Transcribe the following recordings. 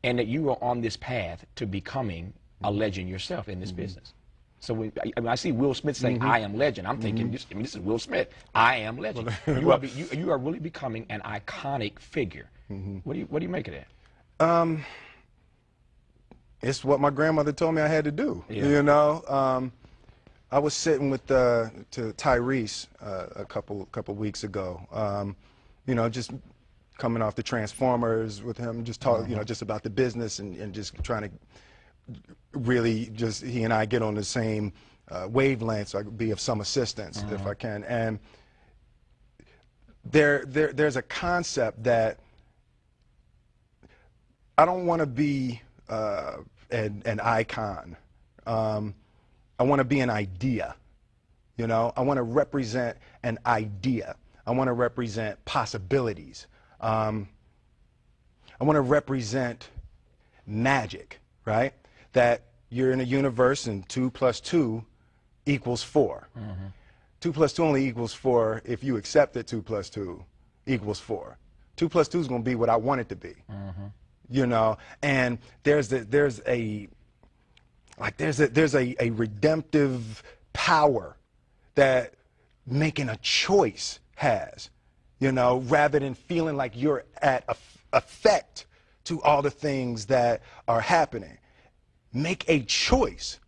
and that you are on this path to becoming a legend yourself in this business. So when I see Will Smith saying, "I am legend," I'm thinking, this is Will Smith. I am legend. You are really becoming an iconic figure. What do you make of that? It's what my grandmother told me I had to do. Yeah. You know, I was sitting with to Tyrese a couple weeks ago. You know, just coming off the Transformers with him, just talk, you know, just about the business and just trying to really just he and I get on the same wavelength, so I could be of some assistance if I can. And there's a concept that I don't want to be an icon. I want to be an idea. You know, I want to represent an idea. I want to represent possibilities. I want to represent magic, right? That you're in a universe and 2 + 2 = 4. 2 + 2 only equals 4 if you accept that 2 + 2 = 4. 2 + 2 is going to be what I want it to be. You know, and there's a redemptive power that making a choice has, you know, rather than feeling like you're at effect to all the things that are happening. Make a choice.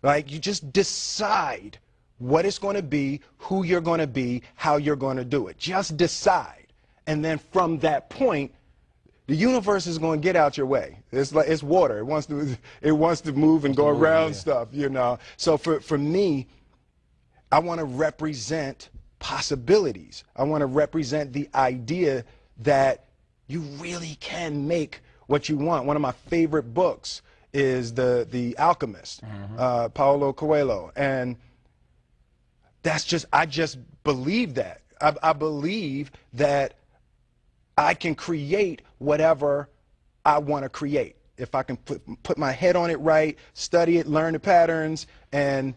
Like, you just decide what it's going to be, who you're going to be, how you're going to do it. Just decide. And then from that point, the universe is going to get out your way. It's like it's water. It wants to move and go around stuff, you know. So for me, I want to represent possibilities. I want to represent the idea that you really can make what you want. One of my favorite books is The Alchemist, Paulo Coelho, and I just believe that. I believe that I can create whatever I want to create if I can put my head on it right, study it, learn the patterns, and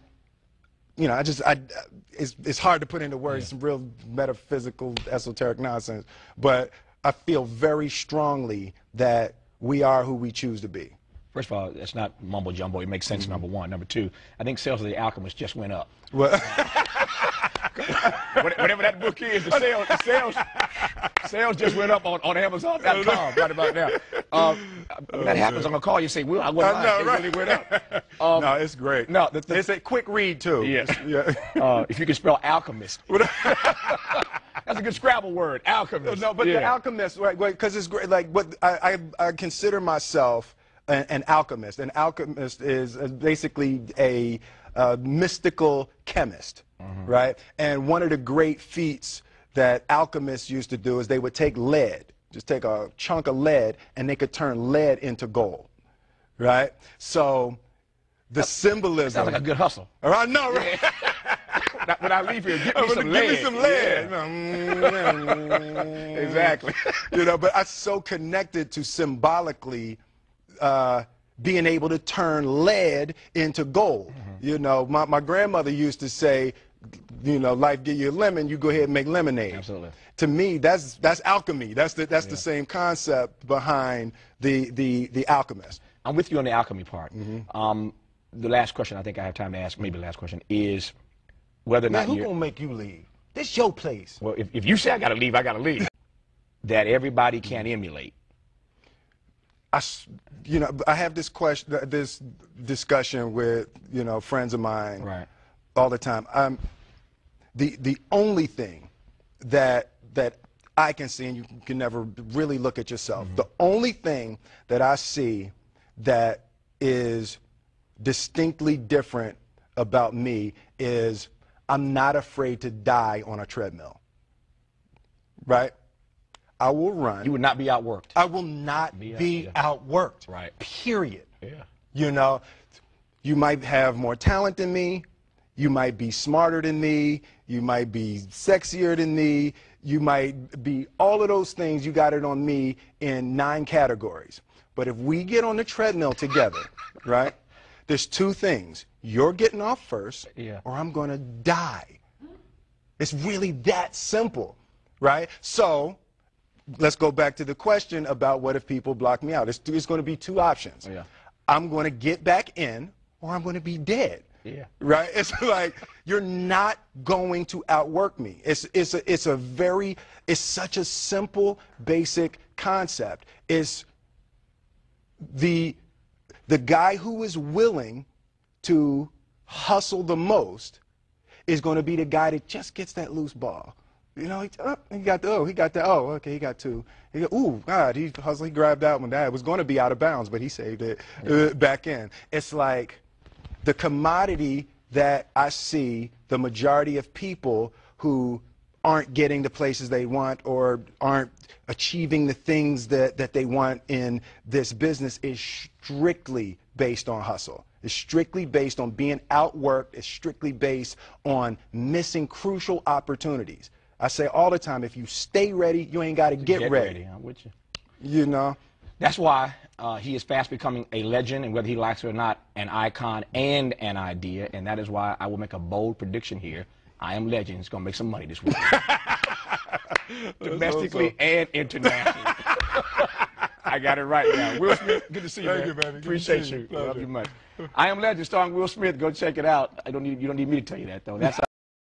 you know, it's hard to put into words, some real metaphysical, esoteric nonsense, but I feel very strongly that we are who we choose to be. First of all, it's not mumbo jumbo. It makes sense. Number one. Number two, I think sales of The Alchemist just went up. Well, whatever that book is, the sales just went up on Amazon.com right about now. When that happens, I'm gonna call you and say, "Will, I wasn't lying. right. It really went up." No, it's great. No, it's a quick read too. Yes. Yeah. If you can spell alchemist, that's a good Scrabble word, alchemist. No, but The Alchemist, right? Because it's great. Like, what I consider myself an alchemist. An alchemist is basically a mystical chemist, right? And one of the great feats that alchemists used to do is they would take lead, just take a chunk of lead, and they could turn lead into gold, right? So the symbolism. Sounds like a good hustle. All right, no, right? When I leave here, get me some lead. Give me some lead. Yeah. Exactly. You know, but I'm so connected to symbolically being able to turn lead into gold. You know, my grandmother used to say, you know, life give you a lemon, you go ahead and make lemonade. Absolutely. To me, that's alchemy. That's the same concept behind the Alchemist. I'm with you on the alchemy part. The last question I think I have time to ask, maybe the last question, is whether or not who gonna make you leave? This your place. Well, if you say I gotta leave, I gotta leave. That everybody can emulate. You know, I have this discussion with, you know, friends of mine all the time. The only thing that I can see, and you can never really look at yourself, the only thing that I see that is distinctly different about me is I'm not afraid to die on a treadmill, right? I will run. You would not be outworked. I will not be outworked. Right. Period. Yeah. You know, you might have more talent than me. You might be smarter than me. You might be sexier than me. You might be all of those things. You got it on me in 9 categories. But if we get on the treadmill together, right, there's 2 things. You're getting off first, or I'm going to die. It's really that simple, right? So let's go back to the question about what if people block me out. It's going to be two options. Oh, yeah. I'm going to get back in, or I'm going to be dead. Yeah. Right? It's like, you're not going to outwork me. It's such a simple, basic concept. It's the guy who is willing to hustle the most is going to be the guy that just gets that loose ball. You know, he got two. Ooh, God, he hustled, he grabbed that one. That was going to be out of bounds, but he saved it back in. It's like the commodity that I see the majority of people who aren't getting the places they want or aren't achieving the things that they want in this business is strictly based on hustle. It's strictly based on being outworked. It's strictly based on missing crucial opportunities. I say all the time, if you stay ready, you ain't got to get ready. I'm with you. You know? That's why he is fast becoming a legend, and whether he likes it or not, an icon and an idea. And that is why I will make a bold prediction here. I Am Legend is going to make some money this week. Domestically and internationally. I got it right now. Will Smith, good to see you, Thank man. you, baby. Appreciate you. Love you much. I Am Legend starring Will Smith. Go check it out. You don't need me to tell you that, though. That's